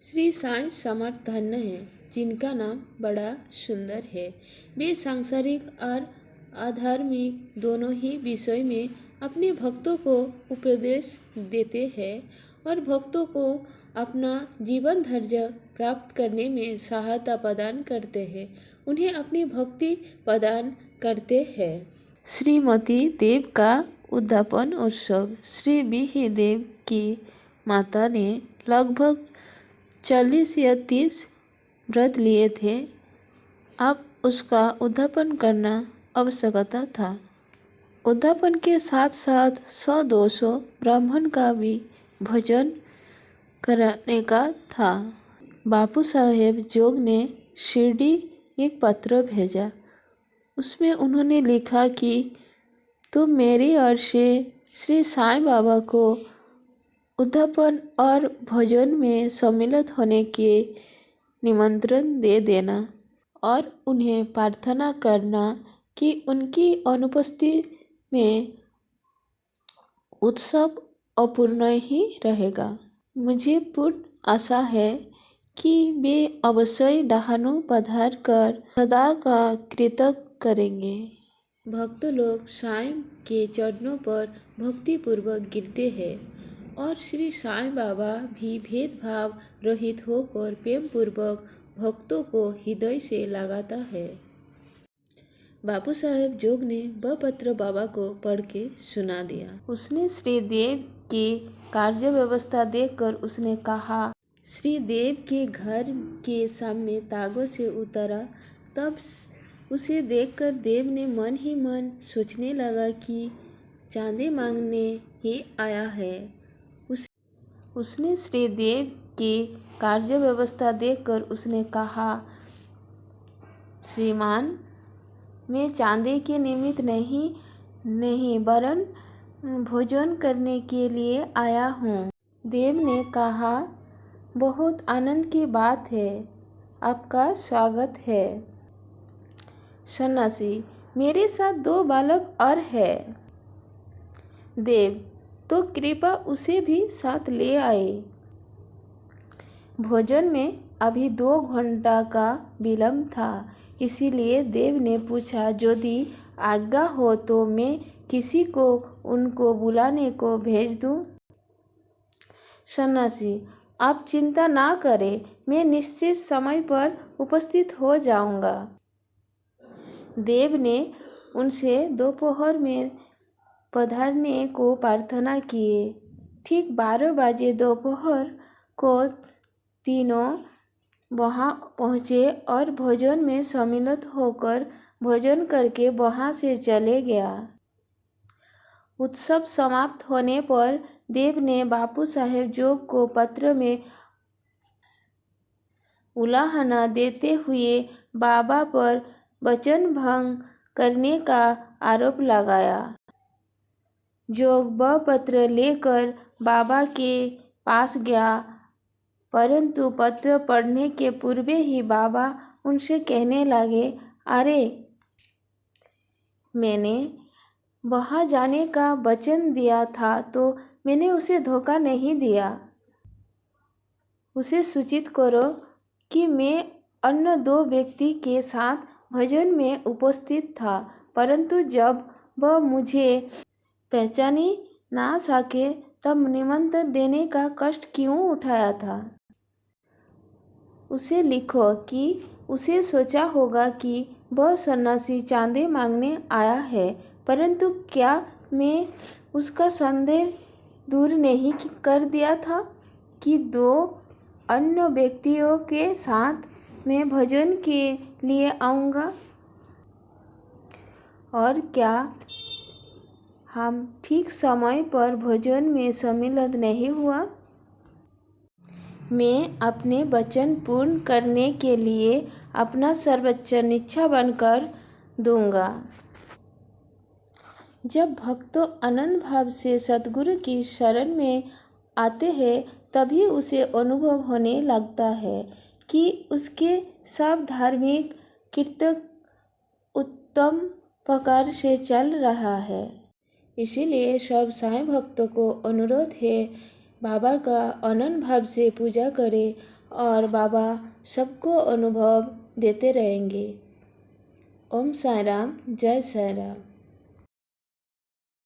श्री साईं समर्थ धन्य हैं जिनका नाम बड़ा सुंदर है। वे सांसारिक और आध्यात्मिक दोनों ही विषय में अपने भक्तों को उपदेश देते हैं और भक्तों को अपना जीवन धैर्य प्राप्त करने में सहायता प्रदान करते हैं, उन्हें अपनी भक्ति प्रदान करते हैं। श्रीमती देव का उद्यापन उत्सव। श्री बिही देव की माता ने लगभग 40 या 30 व्रत लिए थे। अब उसका उद्यापन करना आवश्यकता था। उद्यापन के साथ साथ 100-200 ब्राह्मण का भी भोजन कराने का था। बापू साहेब जोग ने शिरडी एक पत्र भेजा। उसमें उन्होंने लिखा कि तुम मेरी ओर से श्री साईं बाबा को उद्यापन और भोजन में सम्मिलित होने के निमंत्रण दे देना और उन्हें प्रार्थना करना कि उनकी अनुपस्थिति में उत्सव अपूर्ण ही रहेगा। मुझे पूर्ण आशा है कि वे अवश्य डहाणु पधार कर सदा का कृतज्ञ करेंगे। भक्त लोग साईं के चरणों पर भक्तिपूर्वक गिरते हैं और श्री साईं बाबा भी भेदभाव रहित होकर प्रेम पूर्वक भक्तों को हृदय से लगाता है। बापू साहेब जोग ने वह पत्र बाबा को पढ़ के सुना दिया। उसने श्री देव की कार्य व्यवस्था देखकर उसने कहा। श्री देव के घर के सामने तागों से उतरा। तब उसे देखकर देव ने मन ही मन सोचने लगा कि चांदी मांगने ही आया है। उसने श्री देव की कार्य व्यवस्था देखकर उसने कहा, श्रीमान, मैं चांदी के निमित्त नहीं वरन भोजन करने के लिए आया हूँ। देव ने कहा, बहुत आनंद की बात है, आपका स्वागत है। सन्यासी, मेरे साथ 2 बालक और है। देव, तो कृपा उसे भी साथ ले आए। भोजन में अभी 2 घंटा का विलंब था, इसीलिए देव ने पूछा, यदि आज्ञा हो तो मैं किसी को उनको बुलाने को भेज दूं? सन्यासी, आप चिंता ना करें, मैं निश्चित समय पर उपस्थित हो जाऊंगा। देव ने उनसे दोपहर में पधारने को प्रार्थना किए। ठीक 12 बजे दोपहर को तीनों वहां पहुंचे और भोजन में सम्मिलित होकर भोजन करके वहां से चले गया। उत्सव समाप्त होने पर देव ने बापू साहेब जोग को पत्र में उलाहना देते हुए बाबा पर वचन भंग करने का आरोप लगाया। जोग वह पत्र लेकर बाबा के पास गया, परंतु पत्र पढ़ने के पूर्व ही बाबा उनसे कहने लगे, अरे, मैंने वहाँ जाने का वचन दिया था तो मैंने उसे धोखा नहीं दिया। उसे सूचित करो कि मैं अन्य 2 व्यक्ति के साथ भोजन में उपस्थित था, परंतु जब वह मुझे पहचानी ना सके तब निमंत्रण देने का कष्ट क्यों उठाया था। उसे लिखो कि उसे सोचा होगा कि वह सन्यासी चांदी मांगने आया है, परंतु क्या मैं उसका संदेह दूर नहीं कर दिया था कि 2 अन्य व्यक्तियों के साथ मैं भोजन के लिए आऊँगा? और क्या हम ठीक समय पर भोजन में सम्मिलित नहीं हुआ? मैं अपने वचन पूर्ण करने के लिए अपना सर्वोच्च निष्ठा बनकर दूंगा। जब भक्त आनंद भाव से सद्गुरु की शरण में आते हैं तभी उसे अनुभव होने लगता है कि उसके सब धार्मिक कृत्य उत्तम प्रकार से चल रहा है। इसीलिए सब साईं भक्तों को अनुरोध है, बाबा का अनन्य भाव से पूजा करें और बाबा सबको अनुभव देते रहेंगे। ओम साई राम, जय साई राम।